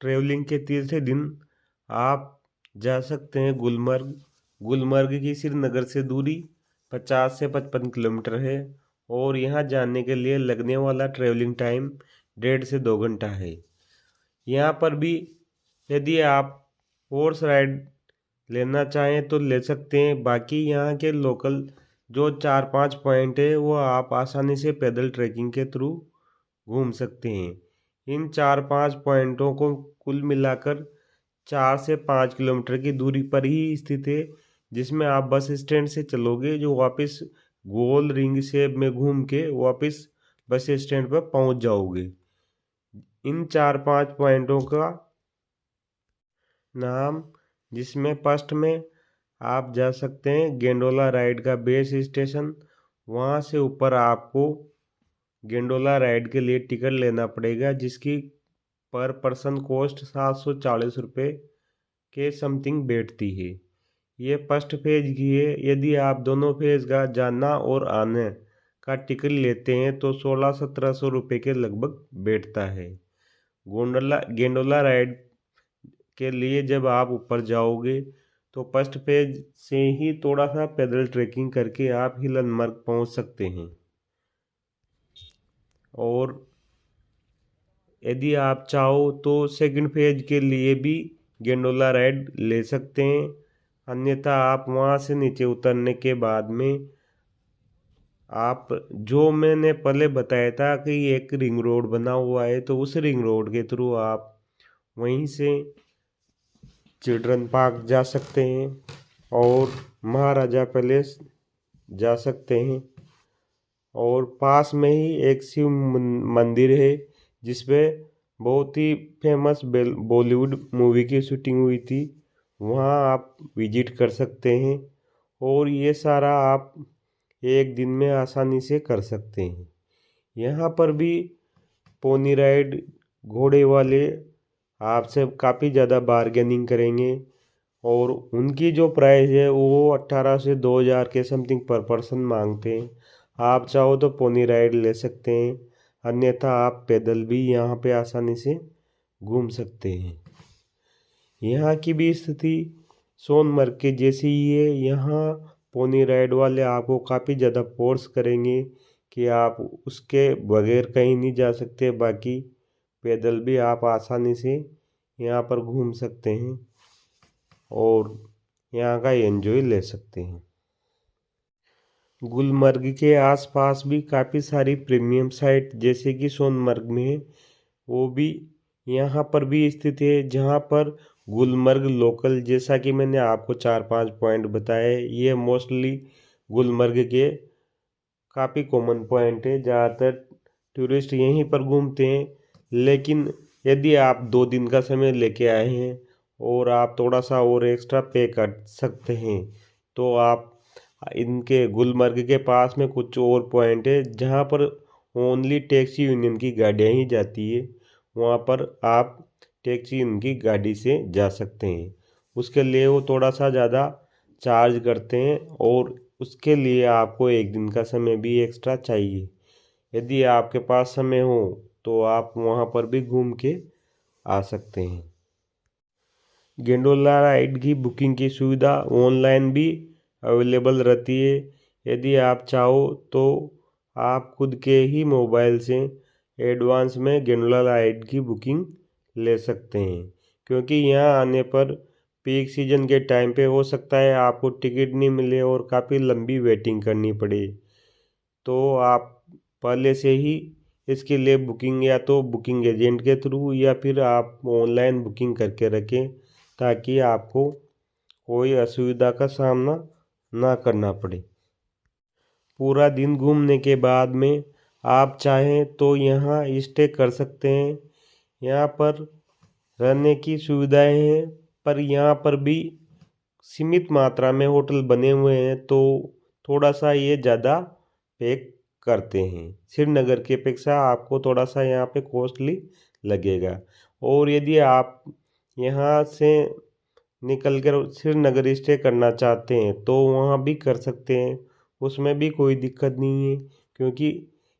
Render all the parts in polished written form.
Travelling के तीसरे दिन आप जा सकते हैं गुलमर्ग। गुलमर्ग की श्रीनगर से दूरी 50 से 55 किलोमीटर है और यहाँ जाने के लिए लगने वाला ट्रेवलिंग टाइम 1.5 से 2 घंटा है। यहाँ पर भी यदि आप हॉर्स राइड लेना चाहें तो ले सकते हैं। बाकी यहाँ के लोकल जो 4-5 पॉइंट है वो आप आसानी से पैदल ट्रैकिंग के थ्रू घूम सकते हैं। इन 4-5 पॉइंटों को कुल मिलाकर 4 से 5 किलोमीटर की दूरी पर ही स्थित है, जिसमें आप बस स्टैंड से चलोगे जो वापस गोल रिंग शेप में घूम के वापस बस स्टैंड पर पहुंच जाओगे। इन 4-5 पॉइंटों का नाम, जिसमें फर्स्ट में आप जा सकते हैं गेंडोला राइड का बेस स्टेशन। वहाँ से ऊपर आपको गेंडोला राइड के लिए टिकट लेना पड़ेगा, जिसकी पर पर्सन कॉस्ट 740 रुपये के समथिंग बैठती है। ये फर्स्ट फेज की है। यदि आप दोनों फेज का जाना और आने का टिकट लेते हैं तो 1600-1700 रुपये के लगभग बैठता है। गेंडोला राइड के लिए जब आप ऊपर जाओगे तो फर्स्ट फेज से ही थोड़ा सा पैदल ट्रैकिंग करके आप हिलनमर्ग पहुंच सकते हैं। और यदि आप चाहो तो सेकंड फेज के लिए भी गेंडोला राइड ले सकते हैं। अन्यथा आप वहाँ से नीचे उतरने के बाद में आप, जो मैंने पहले बताया था कि एक रिंग रोड बना हुआ है, तो उस रिंग रोड के थ्रू आप वहीं से चिल्ड्रन पार्क जा सकते हैं और महाराजा पैलेस जा सकते हैं। और पास में ही एक शिव मंदिर है जिसपे बहुत ही फेमस बॉलीवुड मूवी की शूटिंग हुई थी। वहाँ आप विजिट कर सकते हैं और ये सारा आप एक दिन में आसानी से कर सकते हैं। यहाँ पर भी पोनी राइड घोड़े वाले आपसे काफ़ी ज़्यादा बार्गेनिंग करेंगे और उनकी जो प्राइस है वो 18 से 2000 के समथिंग पर पर्सन मांगते हैं। आप चाहो तो पोनी राइड ले सकते हैं, अन्यथा आप पैदल भी यहाँ पे आसानी से घूम सकते हैं। यहाँ की भी स्थिति सोनमर्ग के जैसी ही है। यहाँ पोनी राइड वाले आपको काफ़ी ज़्यादा फोर्स करेंगे कि आप उसके बगैर कहीं नहीं जा सकते। बाकी पैदल भी आप आसानी से यहाँ पर घूम सकते हैं और यहाँ का एंजॉय ले सकते हैं। गुलमर्ग के आसपास भी काफ़ी सारी प्रीमियम साइट जैसे कि सोनमर्ग में है, वो भी यहाँ पर भी स्थित है। जहाँ पर गुलमर्ग लोकल, जैसा कि मैंने आपको 4-5 पॉइंट बताए, ये मोस्टली गुलमर्ग के काफ़ी कॉमन पॉइंट है। ज़्यादातर टूरिस्ट यहीं पर घूमते हैं। लेकिन यदि आप 2 दिन का समय लेके आए हैं और आप थोड़ा सा और एक्स्ट्रा पे कर सकते हैं तो आप इनके गुलमर्ग के पास में कुछ और पॉइंट है जहाँ पर ओनली टैक्सी यूनियन की गाड़ियाँ ही जाती है। वहाँ पर आप टैक्सी उनकी गाड़ी से जा सकते हैं। उसके लिए वो थोड़ा सा ज़्यादा चार्ज करते हैं और उसके लिए आपको एक दिन का समय भी एक्स्ट्रा चाहिए। यदि आपके पास समय हो तो आप वहाँ पर भी घूम के आ सकते हैं। गेंडोला राइड की बुकिंग की सुविधा ऑनलाइन भी अवेलेबल रहती है। यदि आप चाहो तो आप खुद के ही मोबाइल से एडवांस में गेंडोला राइड की बुकिंग ले सकते हैं, क्योंकि यहाँ आने पर पीक सीजन के टाइम पे हो सकता है आपको टिकट नहीं मिले और काफ़ी लंबी वेटिंग करनी पड़े। तो आप पहले से ही इसके लिए बुकिंग या तो बुकिंग एजेंट के थ्रू या फिर आप ऑनलाइन बुकिंग करके रखें, ताकि आपको कोई असुविधा का सामना ना करना पड़े। पूरा दिन घूमने के बाद में आप चाहें तो यहाँ स्टे कर सकते हैं। यहाँ पर रहने की सुविधाएं हैं, पर यहाँ पर भी सीमित मात्रा में होटल बने हुए हैं, तो थोड़ा सा ये ज़्यादा पे करते हैं। श्रीनगर की अपेक्षा आपको थोड़ा सा यहाँ पे कॉस्टली लगेगा। और यदि आप यहाँ से निकल कर श्रीनगर स्टे करना चाहते हैं तो वहाँ भी कर सकते हैं, उसमें भी कोई दिक्कत नहीं है। क्योंकि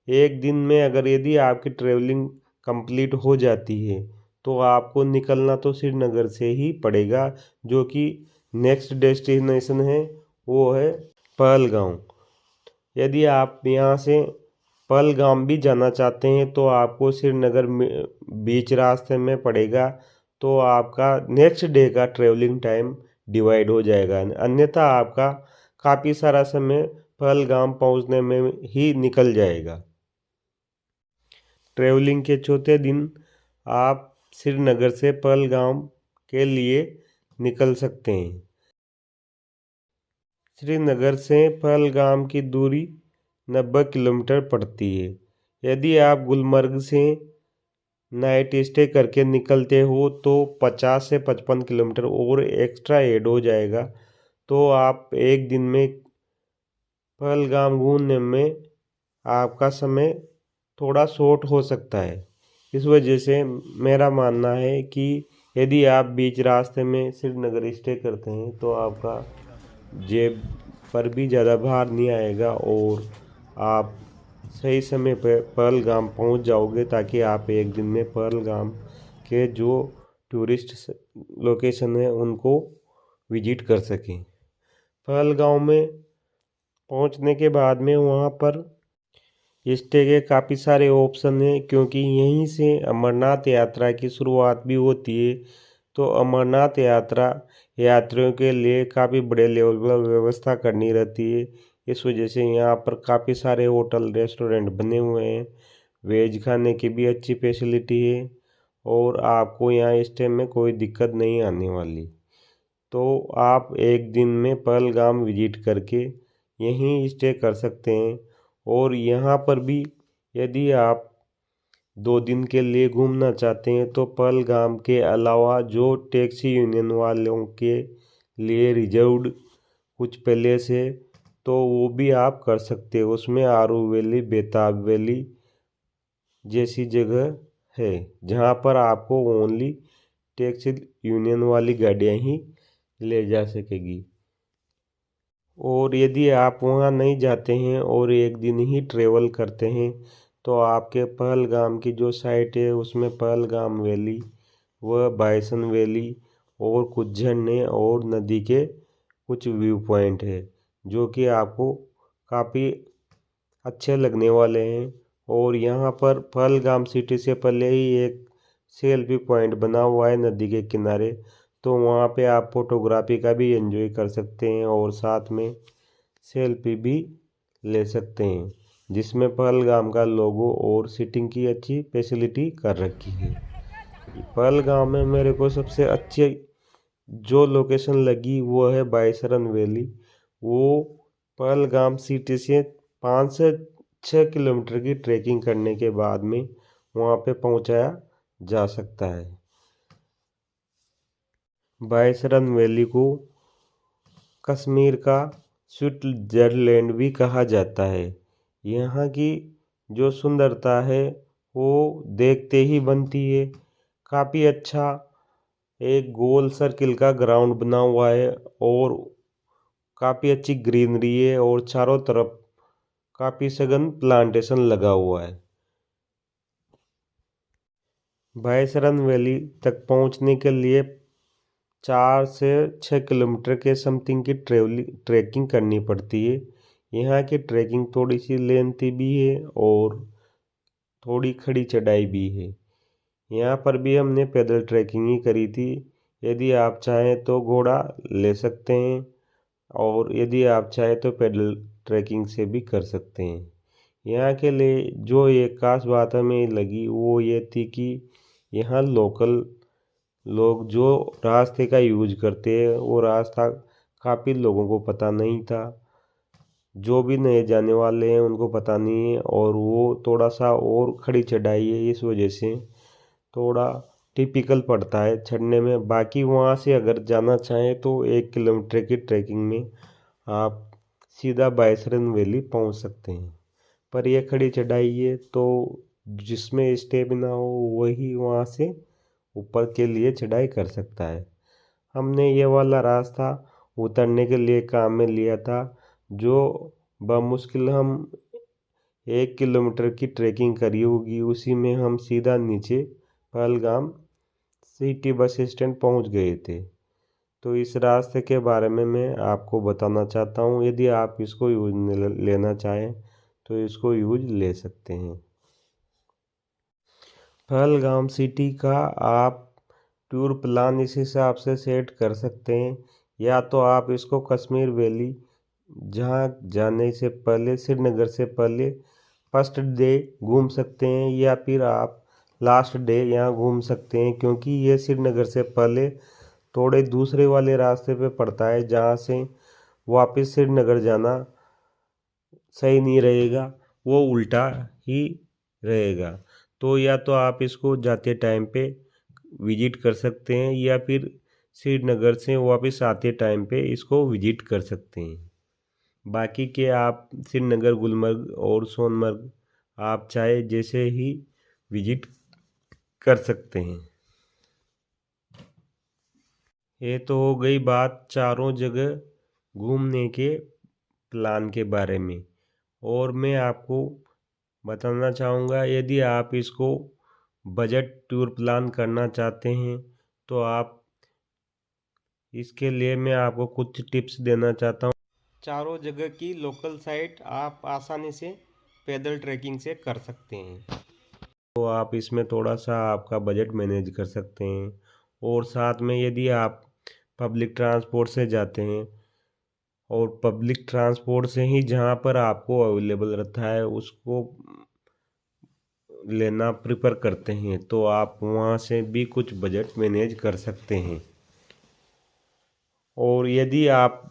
एक दिन में अगर यदि आपकी ट्रैवलिंग कंप्लीट हो जाती है तो आपको निकलना तो श्रीनगर से ही पड़ेगा, जो कि नेक्स्ट डेस्टिनेशन है वो है पहलगाम। यदि आप यहाँ से पहलगाम भी जाना चाहते हैं तो आपको श्रीनगर में बीच रास्ते में पड़ेगा, तो आपका नेक्स्ट डे का ट्रेवलिंग टाइम डिवाइड हो जाएगा, अन्यथा आपका काफ़ी सारा समय पहलगाम पहुँचने में ही निकल जाएगा। ट्रेवलिंग के चौथे दिन आप श्रीनगर से पहलगाम के लिए निकल सकते हैं। श्रीनगर से पहलगाम की दूरी 90 किलोमीटर पड़ती है। यदि आप गुलमर्ग से नाइट स्टे करके निकलते हो तो 50 से 55 किलोमीटर और एक्स्ट्रा ऐड हो जाएगा, तो आप एक दिन में पहलगाम घूमने में आपका समय थोड़ा शॉर्ट हो सकता है। इस वजह से मेरा मानना है कि यदि आप बीच रास्ते में श्रीनगर स्टे करते हैं तो आपका जेब पर भी ज़्यादा भार नहीं आएगा और आप सही समय पर पहलगाम पहुंच जाओगे, ताकि आप एक दिन में पहलगाम के जो टूरिस्ट लोकेशन है उनको विजिट कर सकें। पहलगाम में पहुंचने के बाद में वहां पर स्टे के काफ़ी सारे ऑप्शन हैं, क्योंकि यहीं से अमरनाथ यात्रा की शुरुआत भी होती है। तो अमरनाथ यात्रा यात्रियों के लिए काफ़ी बड़े लेवल पर व्यवस्था करनी रहती है। इस वजह से यहाँ पर काफ़ी सारे होटल रेस्टोरेंट बने हुए हैं। वेज खाने की भी अच्छी फैसिलिटी है और आपको यहाँ स्टे में कोई दिक्कत नहीं आने वाली। तो आप एक दिन में पहलगाम विजिट करके यहीं स्टे कर सकते हैं। और यहाँ पर भी यदि आप 2 दिन के लिए घूमना चाहते हैं तो पहलगाम के अलावा जो टैक्सी यूनियन वालों के लिए रिजर्व्ड कुछ पैलेस है तो वो भी आप कर सकते हैं। उसमें आरू वैली, बेताब वैली जैसी जगह है जहाँ पर आपको ओनली टैक्सी यूनियन वाली गाड़ियाँ ही ले जा सकेगी। और यदि आप वहाँ नहीं जाते हैं और एक दिन ही ट्रेवल करते हैं तो आपके पहलगाम की जो साइट है उसमें पहलगाम वैली व बाइसन वैली और कुछ झरने और नदी के कुछ व्यू पॉइंट है, जो कि आपको काफ़ी अच्छे लगने वाले हैं। और यहाँ पर पहलगाम सिटी से पहले ही एक सेल्फी पॉइंट बना हुआ है नदी के किनारे, तो वहाँ पे आप फोटोग्राफी का भी एंजॉय कर सकते हैं और साथ में सेल्फी भी ले सकते हैं, जिसमें पहलगाम का लोगो और सीटिंग की अच्छी फैसिलिटी कर रखी है। पहलगाम में मेरे को सबसे अच्छी जो लोकेशन लगी वो है बाइसरन वैली। वो पहलगाम सिटी से 5 से 6 किलोमीटर की ट्रैकिंग करने के बाद में वहाँ पे पहुँचाया जा सकता है। बाइसरन वैली को कश्मीर का स्विट्जरलैंड भी कहा जाता है। यहाँ की जो सुंदरता है वो देखते ही बनती है। काफ़ी अच्छा एक गोल सर्किल का ग्राउंड बना हुआ है और काफ़ी अच्छी ग्रीनरी है और चारों तरफ काफ़ी सघन प्लांटेशन लगा हुआ है। बाइसरन वैली तक पहुंचने के लिए 4 से 6 किलोमीटर के समथिंग की ट्रैकिंग करनी पड़ती है। यहाँ की ट्रैकिंग थोड़ी सी लेंथी भी है और थोड़ी खड़ी चढ़ाई भी है। यहाँ पर भी हमने पैदल ट्रैकिंग ही करी थी। यदि आप चाहें तो घोड़ा ले सकते हैं और यदि आप चाहें तो पैदल ट्रैकिंग से भी कर सकते हैं। यहाँ के लिए जो एक खास बात हमें लगी वो ये थी कि यहाँ लोकल लोग जो रास्ते का यूज करते हैं वो रास्ता काफ़ी लोगों को पता नहीं था। जो भी नए जाने वाले हैं उनको पता नहीं है और वो थोड़ा सा और खड़ी चढ़ाई है, इस वजह से थोड़ा टिपिकल पड़ता है चढ़ने में। बाकी वहाँ से अगर जाना चाहें तो 1 किलोमीटर की ट्रैकिंग में आप सीधा बाइसरन वैली पहुँच सकते हैं। पर यह खड़ी चढ़ाई है तो जिसमें स्टेमिना हो वही वहाँ से ऊपर के लिए चढ़ाई कर सकता है। हमने ये वाला रास्ता उतरने के लिए काम में लिया था, जो बमुश्किल हम 1 किलोमीटर की ट्रैकिंग करी होगी, उसी में हम सीधा नीचे पहलगाम सिटी बस स्टैंड पहुंच गए थे। तो इस रास्ते के बारे में मैं आपको बताना चाहता हूँ। यदि आप इसको यूज लेना चाहें तो इसको यूज ले सकते हैं। पहलगाम सिटी का आप टूर प्लान इस हिसाब से सेट कर सकते हैं। या तो आप इसको कश्मीर वैली, जहाँ जाने से पहले श्रीनगर से पहले फर्स्ट डे घूम सकते हैं, या फिर आप लास्ट डे यहाँ घूम सकते हैं, क्योंकि ये श्रीनगर से पहले थोड़े दूसरे वाले रास्ते पे पड़ता है, जहाँ से वापस श्रीनगर जाना सही नहीं रहेगा, वो उल्टा ही रहेगा। तो या तो आप इसको जाते टाइम पे विजिट कर सकते हैं, या फिर श्रीनगर से वापस आते टाइम पे इसको विजिट कर सकते हैं। बाकी के आप श्रीनगर, गुलमर्ग और सोनमर्ग आप चाहे जैसे ही विजिट कर सकते हैं। ये तो हो गई बात चारों जगह घूमने के प्लान के बारे में। और मैं आपको बताना चाहूँगा, यदि आप इसको बजट टूर प्लान करना चाहते हैं तो आप इसके लिए मैं आपको कुछ टिप्स देना चाहता हूँ। चारों जगह की लोकल साइट आप आसानी से पैदल ट्रैकिंग से कर सकते हैं। तो आप इसमें थोड़ा सा आपका बजट मैनेज कर सकते हैं। और साथ में यदि आप पब्लिक ट्रांसपोर्ट से जाते हैं, और पब्लिक ट्रांसपोर्ट से ही जहाँ पर आपको अवेलेबल रहता है उसको लेना प्रेफर करते हैं, तो आप वहाँ से भी कुछ बजट मैनेज कर सकते हैं। और यदि आप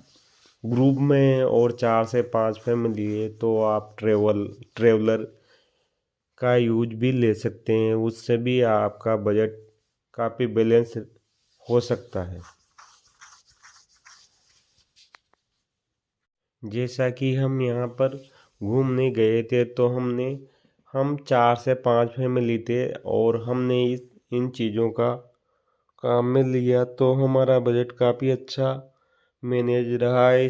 ग्रुप में और 4 से 5 फैमिली है तो आप ट्रेवलर का यूज भी ले सकते हैं। उससे भी आपका बजट काफ़ी बैलेंस हो सकता है। जैसा कि हम यहाँ पर घूमने गए थे तो हम 4 से 5 फैमिली थे, और हमने इन चीज़ों का काम में लिया, तो हमारा बजट काफ़ी अच्छा मैनेज रहा है।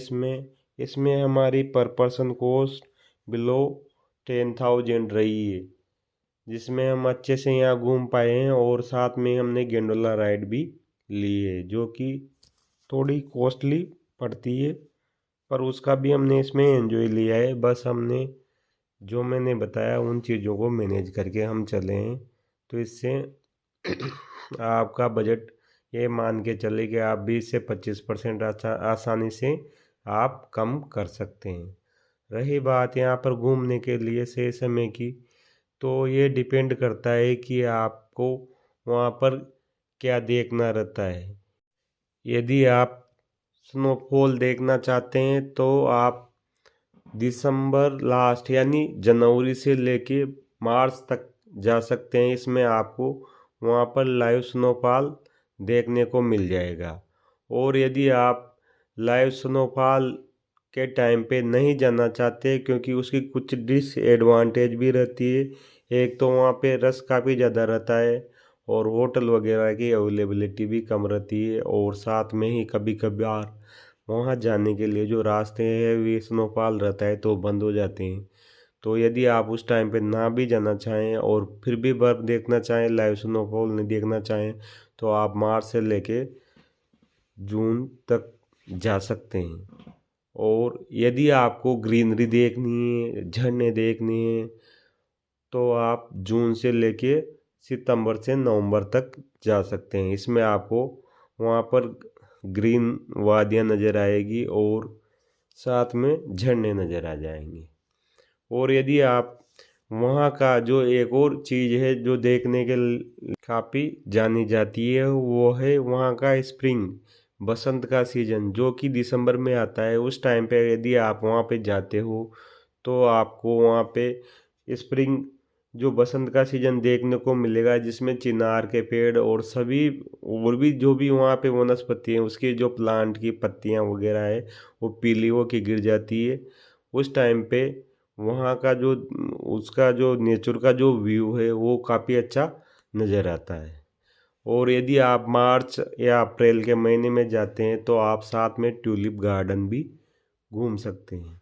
इसमें हमारी पर पर्सन कॉस्ट बिलो 10,000 रही है, जिसमें हम अच्छे से यहाँ घूम पाए हैं। और साथ में हमने गेंडोला राइड भी ली है, जो कि थोड़ी कॉस्टली पड़ती है, पर उसका भी हमने इसमें एंजॉय लिया है। बस हमने जो मैंने बताया उन चीज़ों को मैनेज करके हम चले हैं, तो इससे आपका बजट ये मान के चले कि आप 20 से 25% आसानी से आप कम कर सकते हैं। रही बात यहाँ पर घूमने के लिए सही समय की, तो ये डिपेंड करता है कि आपको वहाँ पर क्या देखना रहता है। यदि आप स्नोफॉल देखना चाहते हैं तो आप दिसंबर लास्ट यानी जनवरी से लेके मार्च तक जा सकते हैं। इसमें आपको वहाँ पर लाइव स्नोफॉल देखने को मिल जाएगा। और यदि आप लाइव स्नोफॉल के टाइम पे नहीं जाना चाहते, क्योंकि उसकी कुछ डिसएडवांटेज भी रहती है। एक तो वहाँ पे रश काफ़ी ज़्यादा रहता है, और होटल वगैरह की अवेलेबिलिटी भी कम रहती है, और साथ में ही कभी कभार वहाँ जाने के लिए जो रास्ते हैं वे स्नोफॉल रहता है तो बंद हो जाते हैं। तो यदि आप उस टाइम पे ना भी जाना चाहें और फिर भी बर्फ़ देखना चाहें, लाइव स्नोफॉल नहीं देखना चाहें, तो आप मार्च से लेके जून तक जा सकते हैं। और यदि आपको ग्रीनरी देखनी है, झरने देखने हैं, तो आप जून से लेके सितंबर से नवंबर तक जा सकते हैं। इसमें आपको वहाँ पर ग्रीन वादियाँ नज़र आएगी, और साथ में झरने नज़र आ जाएंगे। और यदि आप वहाँ का जो एक और चीज़ है जो देखने के काफ़ी जानी जाती है, वो है वहाँ का स्प्रिंग, बसंत का सीज़न, जो कि दिसंबर में आता है। उस टाइम पे यदि आप वहाँ पे जाते हो तो आपको वहाँ पे स्प्रिंग जो बसंत का सीज़न देखने को मिलेगा, जिसमें चिनार के पेड़ और सभी और भी जो भी वहाँ पे वनस्पति हैं उसके जो प्लांट की पत्तियाँ वगैरह है वो पीली हो के गिर जाती है। उस टाइम पे वहाँ का जो उसका जो नेचर का जो व्यू है वो काफ़ी अच्छा नज़र आता है। और यदि आप मार्च या अप्रैल के महीने में जाते हैं तो आप साथ में ट्यूलिप गार्डन भी घूम सकते हैं।